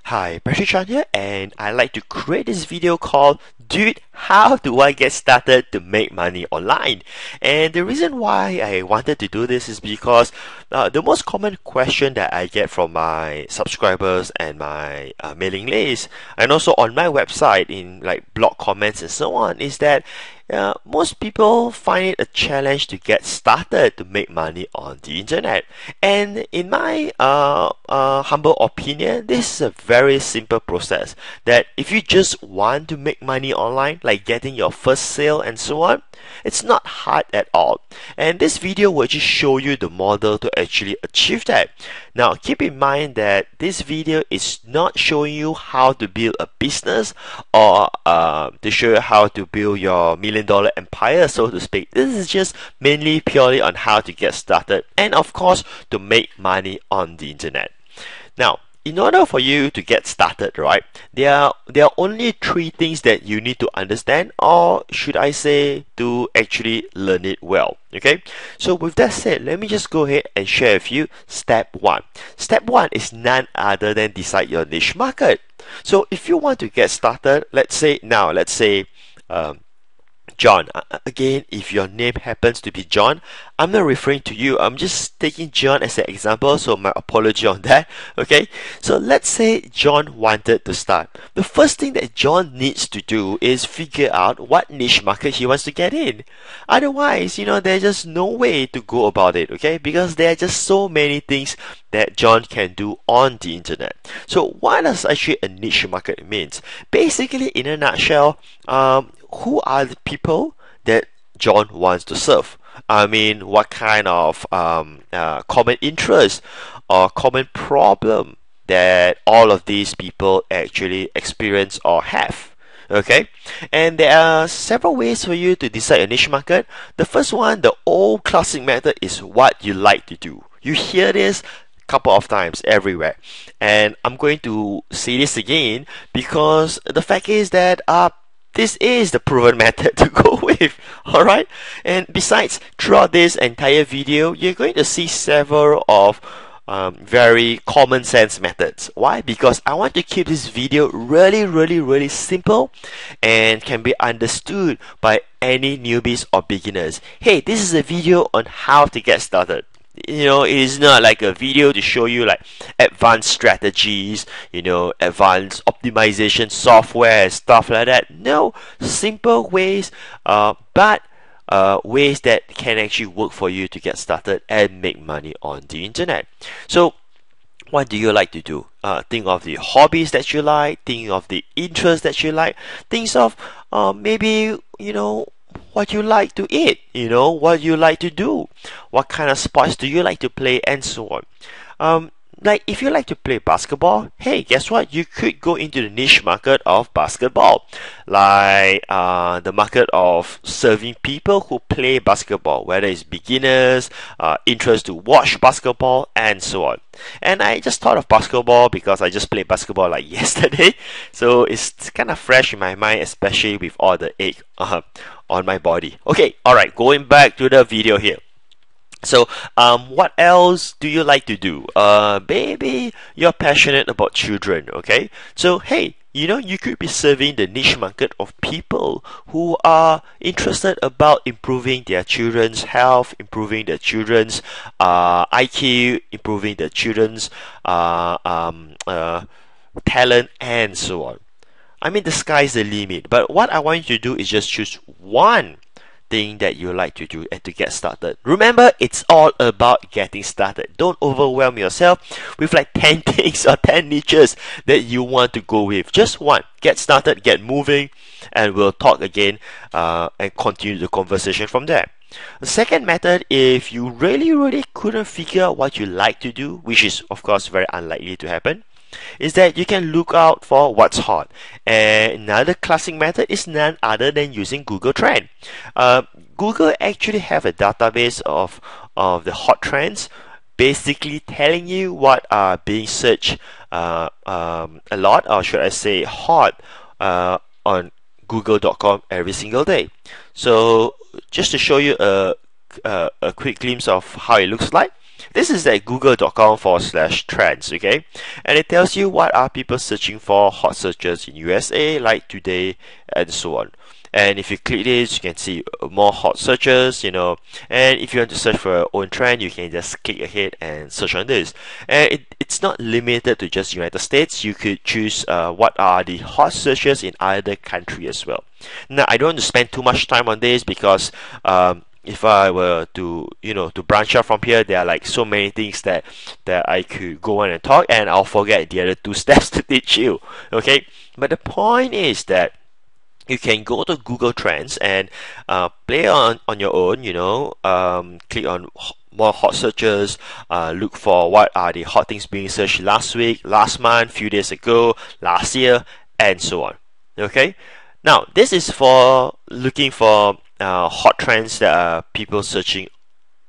Hi, Chan here, and I like to create this video called Dude, how do I get started to make money online? And the reason why I wanted to do this is because the most common question that I get from my subscribers and my mailing list, and also on my website in like blog comments and so on, is that most people find it a challenge to get started to make money on the internet. And in my humble opinion, this is a very simple process that if you just want to make money online, like getting your first sale and so on, it's not hard at all. And this video will just show you the model to actually achieve that. Now, keep in mind that this video is not showing you how to build a business or to show you how to build your $1,000,000 empire, so to speak. This is just mainly purely on how to get started and, of course, to make money on the internet. Now, in order for you to get started, right, there are only three things that you need to understand, or should I say, to actually learn it well. Okay, so with that said, let me just go ahead and share with you step one. Step one is none other than decide your niche market. So if you want to get started, let's say John, again, if your name happens to be John, I'm not referring to you, I'm just taking John as an example, so my apology on that. Okay, so let's say John wanted to start. The first thing that John needs to do is figure out what niche market he wants to get in. Otherwise, there's just no way to go about it, okay, because there are just so many things that John can do on the internet. So what does actually a niche market means? Basically, in a nutshell, who are the people that John wants to serve? I mean, what kind of common interest or common problem that all of these people actually experience or have? Okay, and there are several ways for you to decide a niche market. The first one, the old classic method, is what you like to do. You hear this couple of times everywhere, and I'm going to say this again because the fact is that this is the proven method to go with. Alright, and besides, throughout this entire video, you're going to see several of very common sense methods. Why? Because I want to keep this video really simple and can be understood by any newbies or beginners. Hey, this is a video on how to get started. It is not like a video to show you like advanced strategies, advanced optimization software and stuff like that. No, simple ways, but ways that can actually work for you to get started and make money on the internet. So what do you like to do? Think of the hobbies that you like, think of the interests that you like, think of maybe, what you like to eat, what you like to do, what kind of sports do you like to play, and so on. Like if you like to play basketball, hey, guess what? You could go into the niche market of basketball, like the market of serving people who play basketball, whether it's beginners, interest to watch basketball, and so on. And I just thought of basketball because I just played basketball like yesterday, so it's kind of fresh in my mind, especially with all the ache on my body. Okay, alright, going back to the video here. So, what else do you like to do? Maybe you're passionate about children, okay? So, hey, you could be serving the niche market of people who are interested about improving their children's health, improving their children's IQ, improving their children's talent, and so on. I mean, the sky's the limit. But what I want you to do is just choose one thing that you like to do and to get started. Remember, it's all about getting started. Don't overwhelm yourself with like 10 things or 10 niches that you want to go with. Just one. Get started, get moving, and we'll talk again and continue the conversation from there. The second method, if you really couldn't figure out what you like to do, which is of course very unlikely to happen, is that you can look out for what's hot. And another classic method is none other than using Google Trend. Google actually have a database of the hot trends, basically telling you what are being searched a lot, or should I say hot, on google.com every single day. So just to show you a quick glimpse of how it looks like, This is at google.com/trends, okay? And it tells you what are people searching for, hot searches in USA, like today, and so on. And if you click this, you can see more hot searches, and if you want to search for your own trend, you can just click ahead and search on this. And it's not limited to just United States. You could choose what are the hot searches in other country as well. Now, I don't want to spend too much time on this because if I were to to branch out from here, there are like so many things that I could go on and talk, and I'll forget the other two steps to teach you. Okay, but the point is that you can go to Google Trends and play on your own. Click on more hot searches, look for what are the hot things being searched last week, last month, few days ago, last year, and so on. Okay, now this is for looking for hot trends that are people searching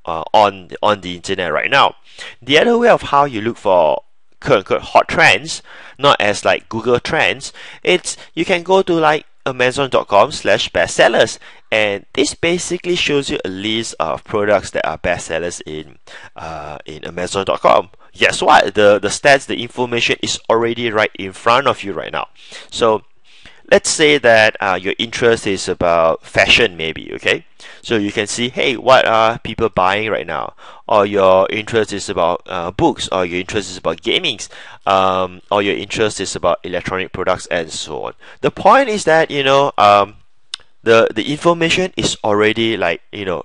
on the internet right now. The other way of how you look for quote-unquote hot trends, not as like Google Trends, it's you can go to like amazon.com/bestsellers, and this basically shows you a list of products that are bestsellers in amazon.com. Guess what? The stats, the information is already right in front of you right now. So let's say that your interest is about fashion, maybe, okay? So you can see, hey, what are people buying right now? Or your interest is about books, or your interest is about gaming, or your interest is about electronic products, and so on. The point is that, the information is already like,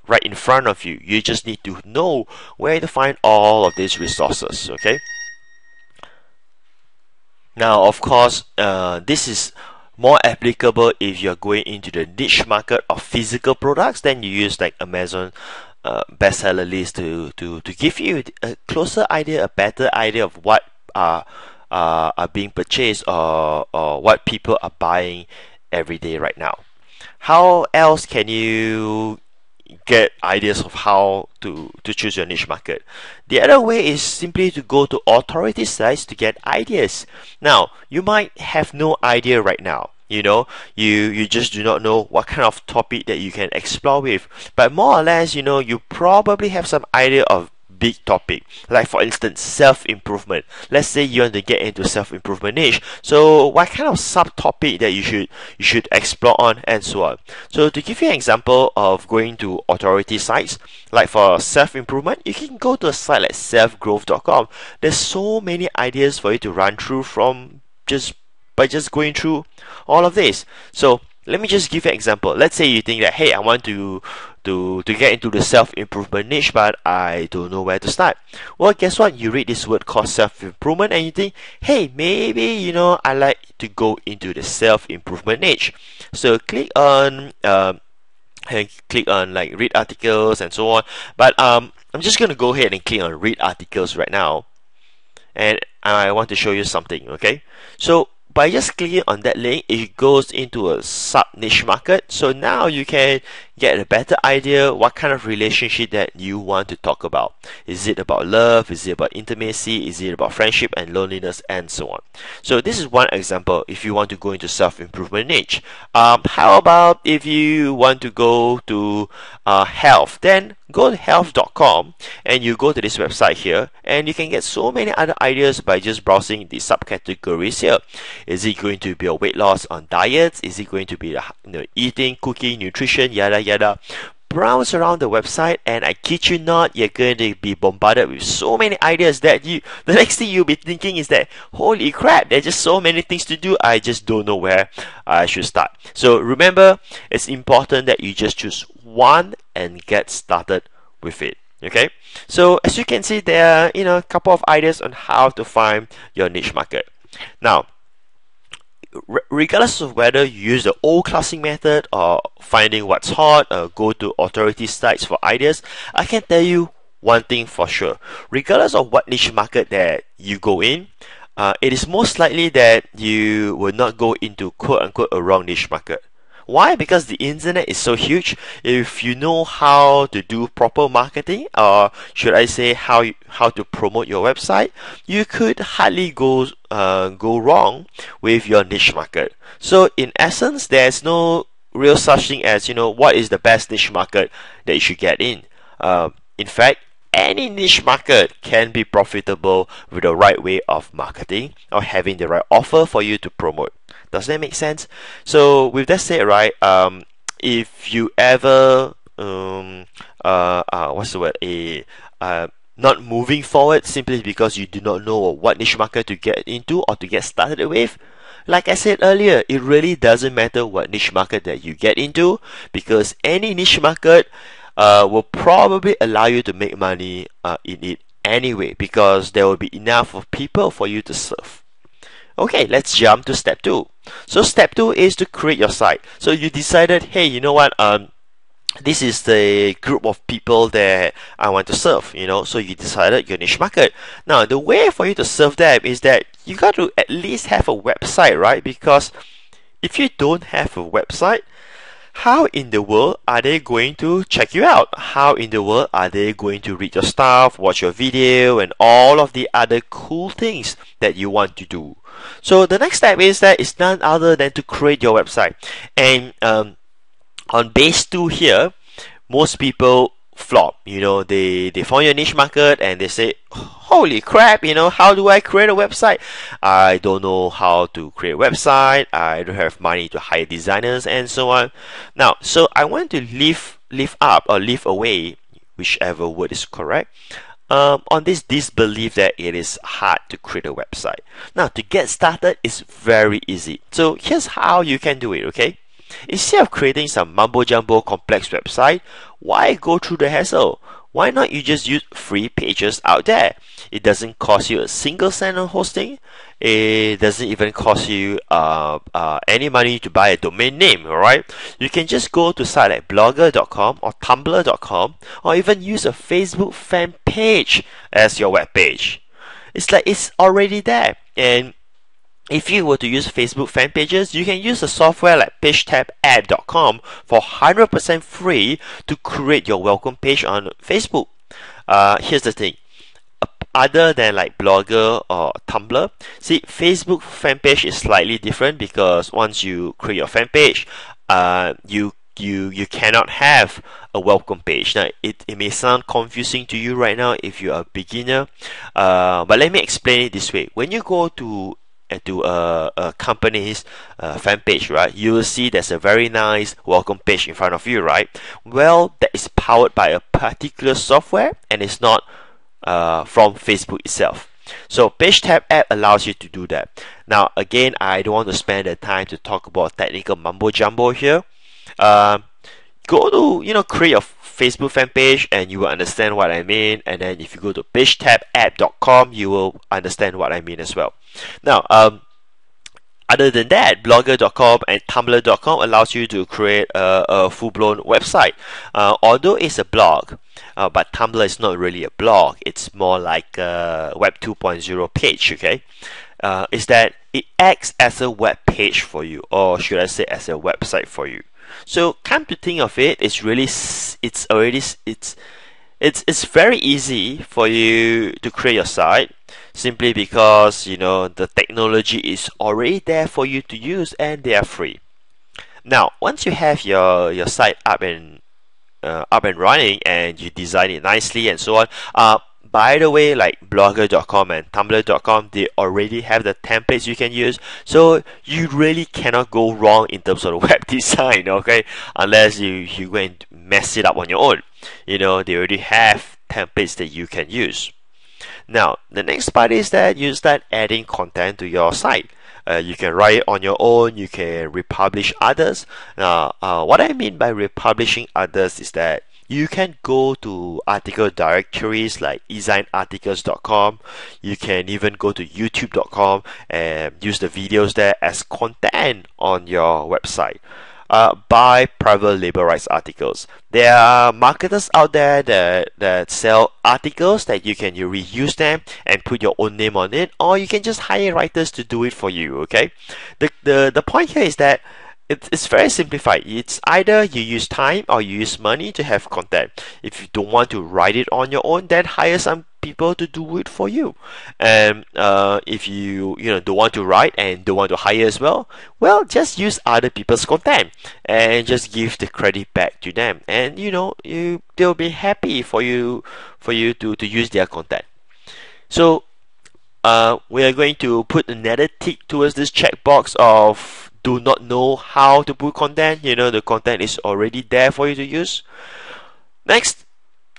right in front of you. You just need to know where to find all of these resources, okay? Now, of course, this is more applicable if you're going into the niche market of physical products. Then you use like Amazon bestseller list to give you a closer idea, a better idea of what are being purchased, or what people are buying every day right now. How else can you get ideas of how to choose your niche market? The other way is simply to go to authority sites to get ideas. Now, you might have no idea right now. You just do not know what kind of topic that you can explore with. But more or less, you probably have some idea of big topic. Like for instance, self-improvement. Let's say you want to get into self-improvement niche. So what kind of subtopic that you should explore on, and so on. So to give you an example of going to authority sites, like for self-improvement, you can go to a site like selfgrowth.com. There's so many ideas for you to run through by just going through all of this. So let me just give you an example. Let's say you think that, hey, I want to get into the self-improvement niche, but I don't know where to start. Well, guess what? You read this word called self-improvement and you think, hey, maybe, I like to go into the self-improvement niche. So click on like read articles and so on. But I'm just going to go ahead and click on read articles right now. And I want to show you something, okay? So by just clicking on that link, it goes into a sub-niche market. So now you can get a better idea what kind of relationship that you want to talk about. Is it about love? Is it about intimacy? Is it about friendship and loneliness, and so on? So this is one example if you want to go into self-improvement niche. How about if you want to go to health? Then go to health.com and you go to this website here, and you can get so many other ideas by just browsing the subcategories here. Is it going to be a weight loss on diets? Is it going to be eating, cooking, nutrition, yada yada? Browse around the website, and I kid you not, you're going to be bombarded with so many ideas that the next thing you'll be thinking is that, holy crap, there's just so many things to do, I just don't know where I should start. So remember, it's important that you just choose one and get started with it. Okay, so as you can see, there are a couple of ideas on how to find your niche market. Now, regardless of whether you use the old classic method or finding what's hot or go to authority sites for ideas, I can tell you one thing for sure. Regardless of what niche market that you go in, it is most likely that you will not go into quote-unquote a wrong niche market. Why? Because the internet is so huge. If you know how to do proper marketing, or should I say how to promote your website, you could hardly go wrong with your niche market. So in essence, there's no real such thing as what is the best niche market that you should get in. In fact, any niche market can be profitable with the right way of marketing or having the right offer for you to promote. Does that make sense? So with that said, right, if you ever what's the word, not moving forward simply because you do not know what niche market to get into or to get started with, like I said earlier, it really doesn't matter what niche market that you get into, because any niche market will probably allow you to make money in it anyway, because there will be enough of people for you to serve. Okay, let's jump to step 2. So step 2 is to create your site. So you decided, hey, you know what, this is the group of people that I want to serve, so you decided your niche market. Now, the way for you to serve them is that you got to at least have a website, right? Because if you don't have a website, how in the world are they going to check you out? How in the world are they going to read your stuff, watch your video, and all of the other cool things that you want to do? So the next step is that it's none other than to create your website. And on base 2 here, most people flop. They found your niche market and they say, holy crap, how do I create a website? I don't know how to create a website. I don't have money to hire designers and so on. Now, so I want to leave away, whichever word is correct, on this disbelief that it is hard to create a website. Now, to get started is very easy. So here's how you can do it, okay? Instead of creating some mumbo-jumbo complex website, why go through the hassle? Why not you just use free pages out there? It doesn't cost you a single cent on hosting. It doesn't even cost you any money to buy a domain name, alright? You can just go to site like blogger.com or tumblr.com, or even use a Facebook fan page as your web page. It's like it's already there. And if you were to use Facebook fan pages, you can use a software like pagetap.com for 100% free to create your welcome page on Facebook. Here's the thing. Other than like Blogger or Tumblr, see, Facebook fan page is slightly different, because once you create your fan page, you cannot have a welcome page. Now, it may sound confusing to you right now if you're a beginner, but let me explain it this way. When you go to a company's fan page, right, you will see there's a very nice welcome page in front of you, right? Well, that is powered by a particular software, and it's not from Facebook itself. So PageTap app allows you to do that. Now, again, I don't want to spend the time to talk about technical mumbo jumbo here. Go to create your Facebook fan page and you will understand what I mean. And then if you go to pagetap.com, you will understand what I mean as well. Now, other than that, blogger.com and tumblr.com allows you to create a full-blown website. Although it's a blog, but Tumblr is not really a blog. It's more like a Web 2.0 page, okay? Is that it acts as a web page for you, or should I say as a website for you. So come to think of it, it's very easy for you to create your site, simply because the technology is already there for you to use and they are free. Now, once you have your site up and running and you design it nicely and so on, by the way, like blogger.com and tumblr.com, they already have the templates you can use, so you really cannot go wrong in terms of the web design, okay? Unless you go and mess it up on your own. They already have templates that you can use. Now, the next part is that you start adding content to your site. You can write it on your own, you can republish others. Now, what I mean by republishing others is that you can go to article directories like designarticles.com. You can even go to youtube.com and use the videos there as content on your website. Buy private label rights articles. There are marketers out there that sell articles that you can reuse them and put your own name on it, or you can just hire writers to do it for you, okay? The point here is that it's very simplified. It's either you use time or you use money to have content. If you don't want to write it on your own, then hire some people to do it for you. And if you don't want to write and don't want to hire as well, just use other people's content and just give the credit back to them, and they'll be happy for you to use their content. So we are going to put another tick towards this checkbox of do not know how to put content. The content is already there for you to use. Next,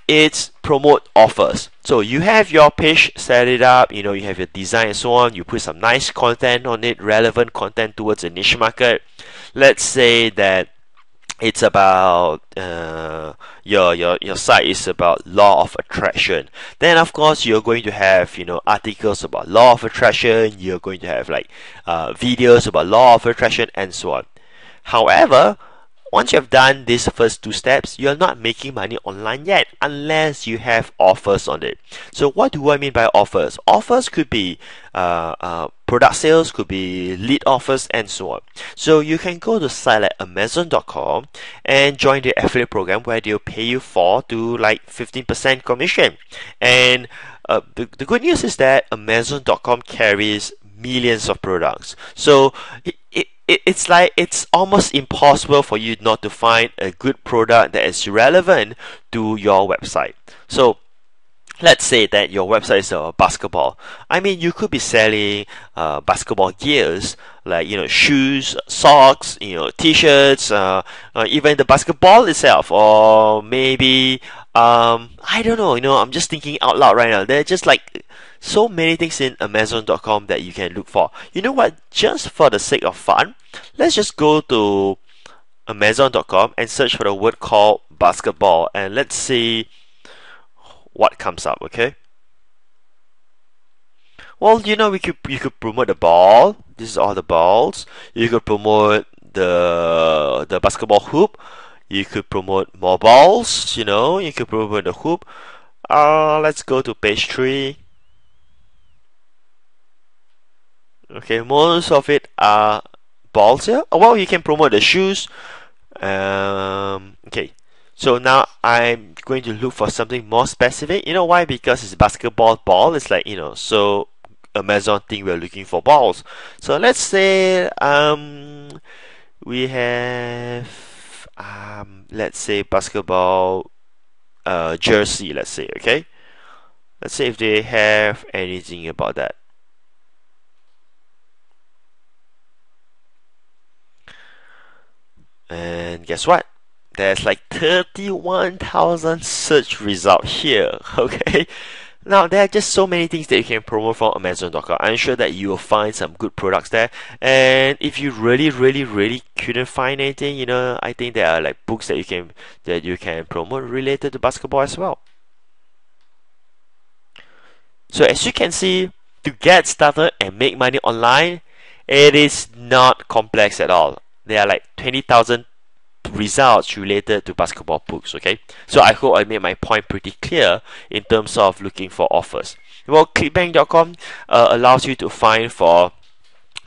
it's promote offers. So you have your page, set it up, you have your design and so on. You put some nice content on it, relevant content towards a niche market. Let's say that it's about your site is about law of attraction. Then of course you're going to have articles about law of attraction. You're going to have like videos about law of attraction and so on. However, once you have done these first two steps, you're not making money online yet unless you have offers on it. So what do I mean by offers? Offers could be product sales, could be lead offers, and so on. So you can go to site like Amazon.com and join the affiliate program where they'll pay you 4 to like 15% commission. And the good news is that Amazon.com carries millions of products. So it's almost impossible for you not to find a good product that is relevant to your website. So let's say that your website is a basketball. I mean, you could be selling basketball gears like shoes, socks, t-shirts, even the basketball itself, or maybe I don't know. I'm just thinking out loud right now. There are just like so many things in Amazon.com that you can look for. You know what? Just for the sake of fun, let's just go to Amazon.com and search for the word called basketball, and let's see what comes up. Okay. Well, you could promote the ball. This is all the balls. You could promote the basketball hoop. You could promote more balls. You could promote the hoop. Let's go to page 3. Okay, most of it are balls here. Well, you can promote the shoes. Okay, so now I'm going to look for something more specific. You know why? Because it's basketball ball. It's like so Amazon think we're looking for balls. So let's say we have let's say basketball jersey. Let's say, okay. Let's see if they have anything about that. And guess what? There's like 31,000 search results here. Okay. Now there are just so many things that you can promote from Amazon.com. I'm sure that you will find some good products there. And if you really couldn't find anything, I think there are like books that you can promote related to basketball as well. So as you can see, to get started and make money online, it is not complex at all. There are like 20,000 results related to basketball books. Okay, so I hope I made my point pretty clear in terms of looking for offers. Well, clickbank.com allows you to find for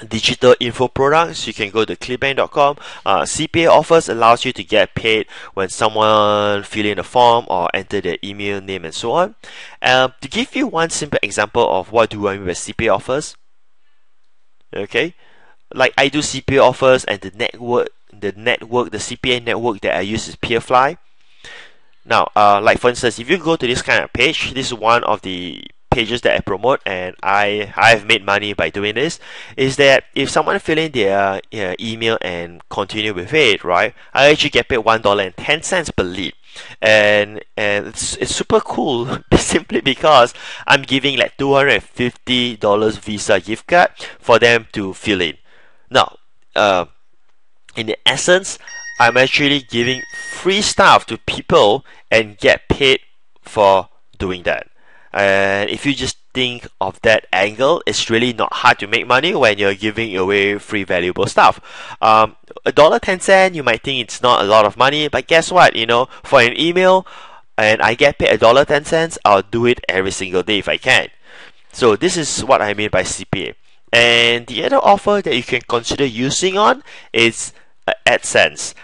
digital info products. You can go to clickbank.com. CPA offers allows you to get paid when someone fill in a form or enter their email name and so on. To give you one simple example of what do I mean by CPA offers, okay, like I do CPA offers, and the CPA network that I use is Peerfly. Now, like for instance, if you go to this kind of page, this is one of the pages that I promote, and I've made money by doing this. Is that if someone fill in their email and continue with it, right, I actually get paid $1.10 per lead. And it's super cool simply because I'm giving like $250 Visa gift card for them to fill in. Now, in the essence, I'm actually giving free stuff to people and get paid for doing that. And if you just think of that angle, it's really not hard to make money when you're giving away free valuable stuff. $1.10, you might think it's not a lot of money, but guess what? For an email, and I get paid $1.10, I'll do it every single day if I can. So this is what I mean by CPA. And the other offer that you can consider using on is AdSense.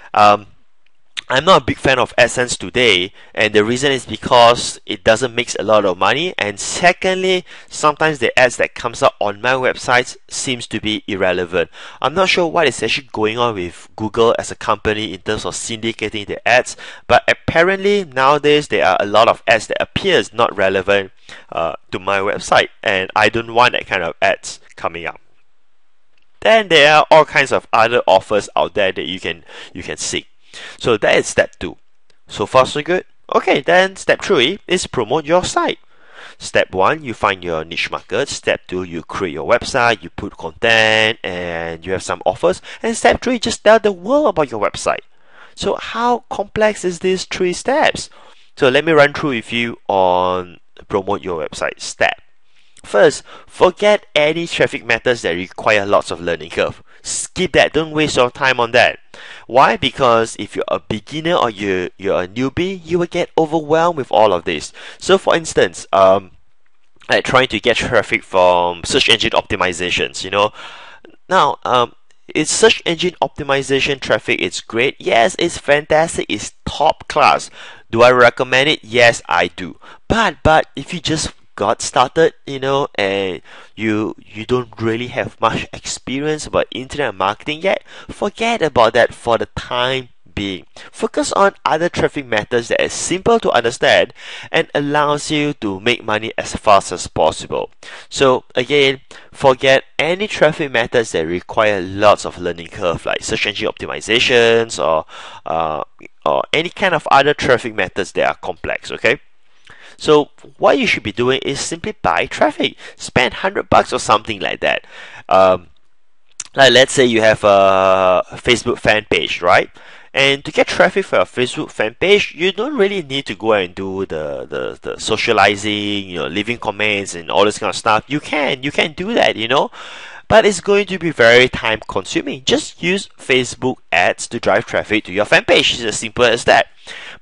I'm not a big fan of AdSense today, and the reason is because it doesn't make a lot of money, and secondly, sometimes the ads that comes up on my websites seems to be irrelevant. I'm not sure what is actually going on with Google as a company in terms of syndicating the ads, but apparently nowadays there are a lot of ads that appears not relevant to my website, and I don't want that kind of ads coming up. Then there are all kinds of other offers out there that you can seek. So that is step 2. So far so good? Okay, then step 3 is promote your site. Step 1, you find your niche market. Step 2, you create your website, you put content, and you have some offers. And step 3, just tell the world about your website. So how complex is these 3 steps? So let me run through with you on promote your website step. First, forget any traffic methods that require lots of learning curve. Skip that, don't waste your time on that. Why? Because if you're a beginner or you're a newbie, you will get overwhelmed with all of this. So for instance, like trying to get traffic from search engine optimizations, Now, it's search engine optimization traffic, it's great. Yes, it's fantastic, it's top class. Do I recommend it? Yes, I do. But if you just got started, and you don't really have much experience about internet marketing yet, forget about that for the time being. Focus on other traffic methods that is simple to understand and allows you to make money as fast as possible. So again, forget any traffic methods that require lots of learning curve, like search engine optimizations or any kind of other traffic methods that are complex. Okay. So what you should be doing is simply buy traffic. Spend $100 or something like that. Like let's say you have a Facebook fan page, right? And to get traffic for a Facebook fan page, you don't really need to go and do the socializing, leaving comments and all this kind of stuff. You can do that, but it's going to be very time consuming. Just use Facebook ads to drive traffic to your fan page. It's as simple as that.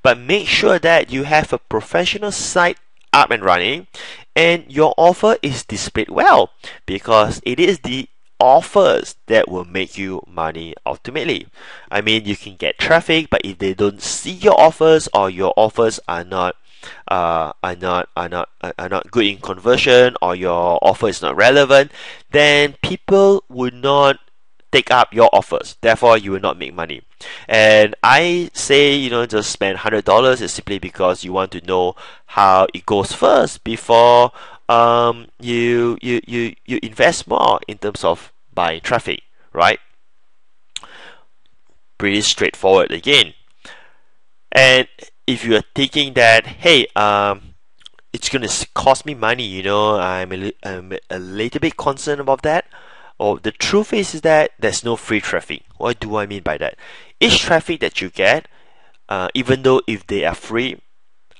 But make sure that you have a professional site up and running and your offer is displayed well, because it is the offers that will make you money ultimately. I mean, you can get traffic, but if they don't see your offers or your offers are not good in conversion, or your offer is not relevant, then people would not take up your offers. Therefore, you will not make money. And I say, just spend $100 is simply because you want to know how it goes first before you invest more in terms of buying traffic, right? Pretty straightforward again. And if you are thinking that, hey, it's gonna cost me money, I'm a little bit concerned about that. Oh, the truth is that there's no free traffic. What do I mean by that? Each traffic that you get, even though if they are free,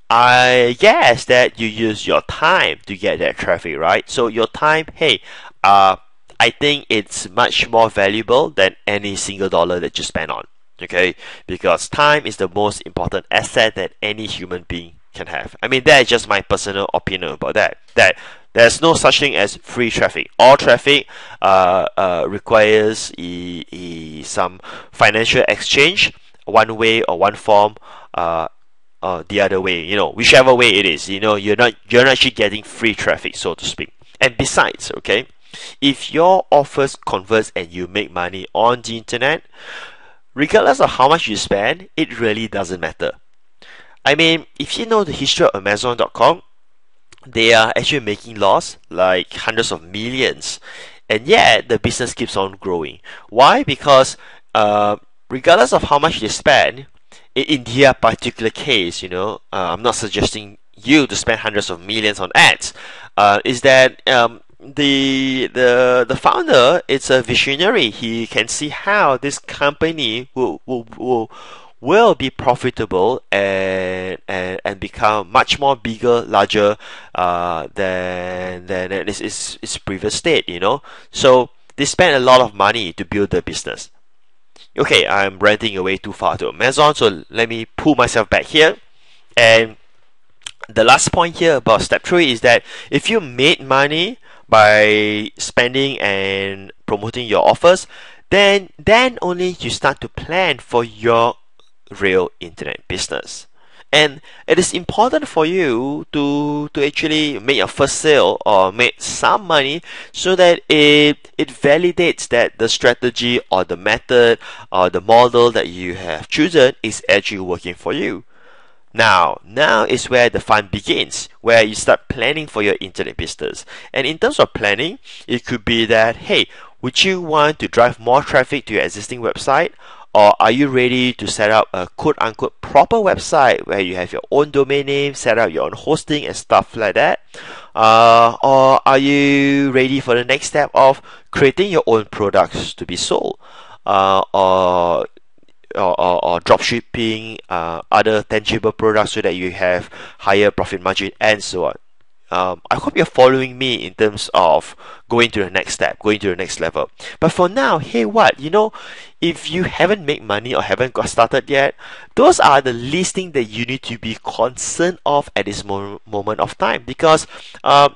I guess that you use your time to get that traffic, right? So your time, hey, I think it's much more valuable than any single dollar that you spend on. Okay, because time is the most important asset that any human being can have. I mean, that is just my personal opinion about that. That there's no such thing as free traffic. All traffic requires some financial exchange, one way or one form, the other way. Whichever way it is. You're not actually getting free traffic, so to speak. And besides, okay, if your offers converts and you make money on the internet, regardless of how much you spend, it really doesn't matter. I mean, if you know the history of Amazon.com, they are actually making loss, like hundreds of millions, and yet the business keeps on growing. Why? Because regardless of how much they spend, in their particular case, I'm not suggesting you to spend hundreds of millions on ads. Is that the founder is a visionary. He can see how this company will be profitable and become much more bigger, larger than its previous state. So they spend a lot of money to build the business. Okay, I'm ranting away too far to Amazon, so let me pull myself back here. And the last point here about step 3 is that if you made money by spending and promoting your offers, then only you start to plan for your real internet business. And it is important for you to actually make your first sale or make some money so that it validates that the strategy or the method or the model that you have chosen is actually working for you. Now is where the fun begins, where you start planning for your internet business. And in terms of planning, it could be that, hey, would you want to drive more traffic to your existing website? Or are you ready to set up a quote-unquote proper website where you have your own domain name, set up your own hosting and stuff like that? Or are you ready for the next step of creating your own products to be sold? Or drop shipping, other tangible products so that you have higher profit margin and so on. I hope you're following me in terms of going to the next step, going to the next level. But for now, hey, if you haven't made money or haven't got started yet, those are the least thing that you need to be concerned of at this moment of time, because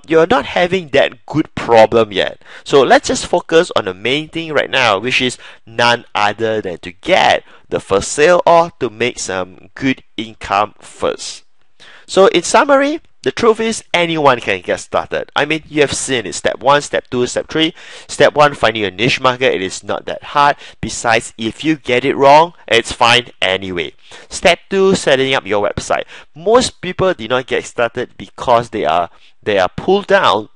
you're not having that good problem yet. So let's just focus on the main thing right now, which is none other than to get the first sale or to make some good income first. So in summary, the truth is anyone can get started. I mean, you have seen it. Step 1, Step 2, Step 3. Step 1, finding a niche market. It is not that hard. Besides, if you get it wrong, it's fine anyway. Step 2, setting up your website. Most people did not get started because they are pulled down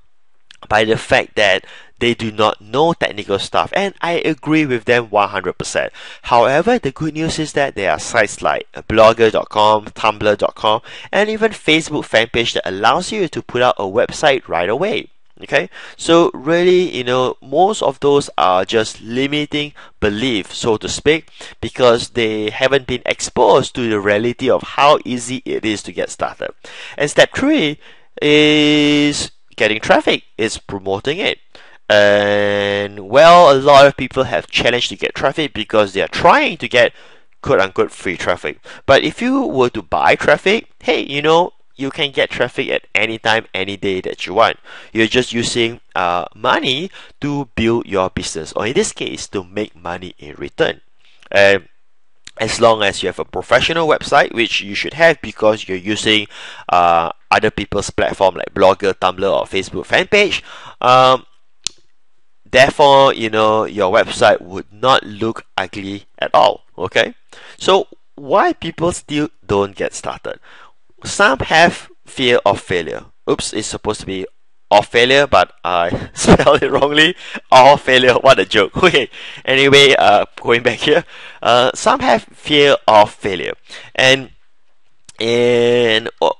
by the fact that they do not know technical stuff, and I agree with them 100%. However, the good news is that there are sites like blogger.com, tumblr.com, and even Facebook fan page that allows you to put out a website right away. Okay, so really, most of those are just limiting belief, so to speak, because they haven't been exposed to the reality of how easy it is to get started. And step 3 is getting traffic, is promoting it. And well, a lot of people have challenged to get traffic because they are trying to get quote-unquote free traffic. But if you were to buy traffic, hey, you can get traffic at any time, any day that you want. You're just using money to build your business, or in this case, to make money in return. As long as you have a professional website, which you should have because you're using other people's platform like Blogger, Tumblr, or Facebook fan page, therefore, your website would not look ugly at all. Okay, so why people still don't get started? Some have fear of failure. Oops, it's supposed to be of failure, but I spelled it wrongly. Of failure, what a joke. Okay, anyway, going back here, some have fear of failure, and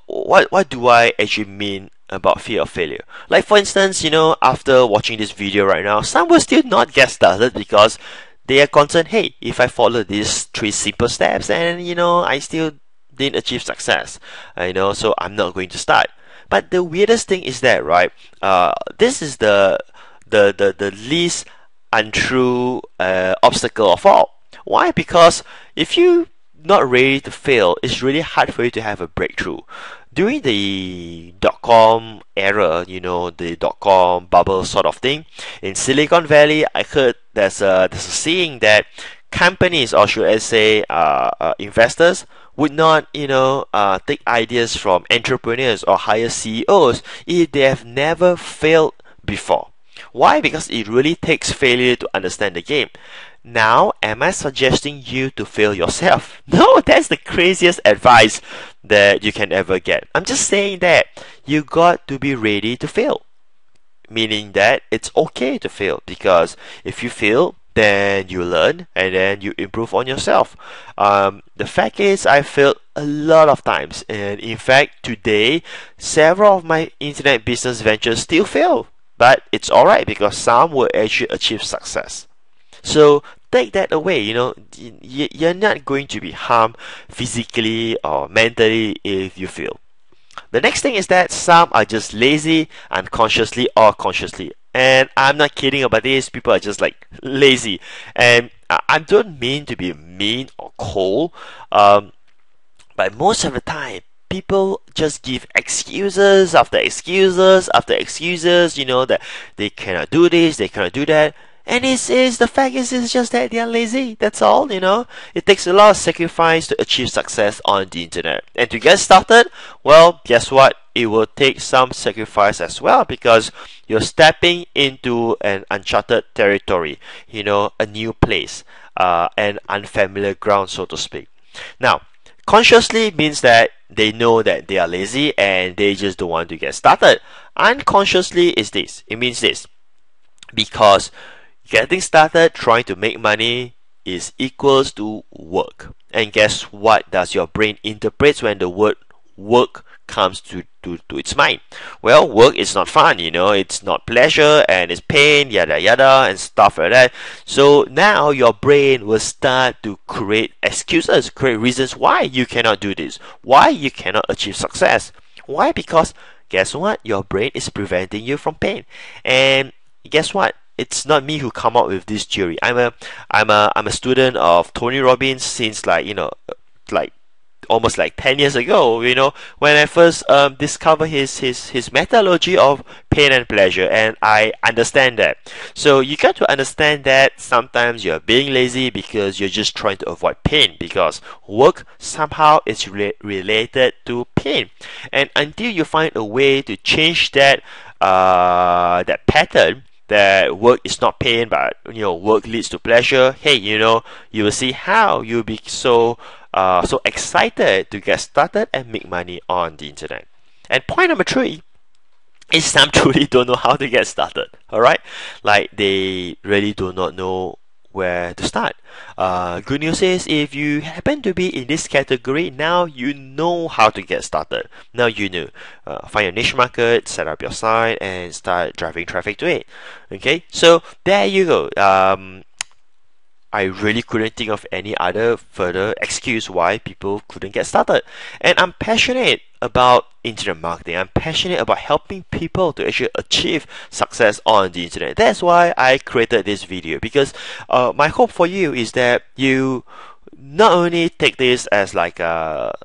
what do I actually mean about fear of failure? Like, for instance, after watching this video right now, some will still not get started because they are concerned, hey, if I follow these 3 simple steps and I still didn't achieve success, so I'm not going to start. But the weirdest thing is that, right, this is the least untrue obstacle of all. Why? Because if you not ready to fail, it's really hard for you to have a breakthrough. During the .com era, the .com bubble sort of thing, in Silicon Valley, I heard there's a saying that companies, or should I say investors, would not take ideas from entrepreneurs or hire CEOs if they have never failed before. Why? Because it really takes failure to understand the game. Now, am I suggesting you to fail yourself? No, that's the craziest advice that you can ever get. I'm just saying that you got to be ready to fail. Meaning that it's okay to fail, because if you fail, then you learn and then you improve on yourself. The fact is, I failed a lot of times, and in fact, today, several of my internet business ventures still fail. But it's alright because some will actually achieve success. So take that away. You're not going to be harmed physically or mentally if you fail. The next thing is that some are just lazy, unconsciously or consciously. And I'm not kidding about this. People are just like lazy. And I don't mean to be mean or cold. But most of the time, people just give excuses after excuses after excuses, that they cannot do this, they cannot do that. And the fact is it's just that they are lazy. That's all, you know. It takes a lot of sacrifice to achieve success on the internet. And to get started, well, guess what? It will take some sacrifice as well, because you're stepping into an uncharted territory, you know, a new place, an unfamiliar ground, so to speak. Now, consciously means that they know that they are lazy and they just don't want to get started. Unconsciously is this. It means this. Because getting started trying to make money is equals to work. And guess what does your brain interpret when the word work comes to its mind? Well, work is not fun, you know, it's not pleasure and it's pain, yada yada and stuff like that. So now your brain will start to create excuses, create reasons why you cannot do this, why you cannot achieve success. Why? Because guess what? Your brain is preventing you from pain. And guess what? It's not me who come up with this theory. I'm a student of Tony Robbins since like almost like 10 years ago, you know, when I first discovered his methodology of pain and pleasure, and I understand that. So you got to understand that sometimes you're being lazy because you're just trying to avoid pain, because work somehow is related to pain. And until you find a way to change that that pattern, that work is not pain, but you know, work leads to pleasure, hey, you know, you will see how you'll be so excited to get started and make money on the internet. And point number 3 is some truly don't know how to get started. Alright, like they really do not know where to start. Good news is, if you happen to be in this category, now you know how to get started. Now you know. Find your niche market, set up your site, and start driving traffic to it. Okay, so there you go. I really couldn't think of any other further excuse why people couldn't get started. And I'm passionate about internet marketing. I'm passionate about helping people to actually achieve success on the internet. That's why I created this video, because my hope for you is that you not only take this as like a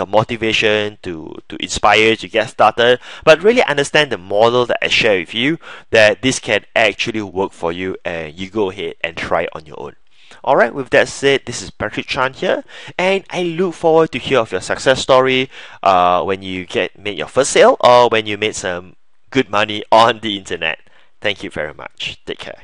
motivation to inspire to get started, but really understand the model that I share with you, that this can actually work for you, and you go ahead and try it on your own. Alright, with that said, this is Patrick Chan here, and I look forward to hear of your success story when you made your first sale, or when you made some good money on the internet. Thank you very much. Take care.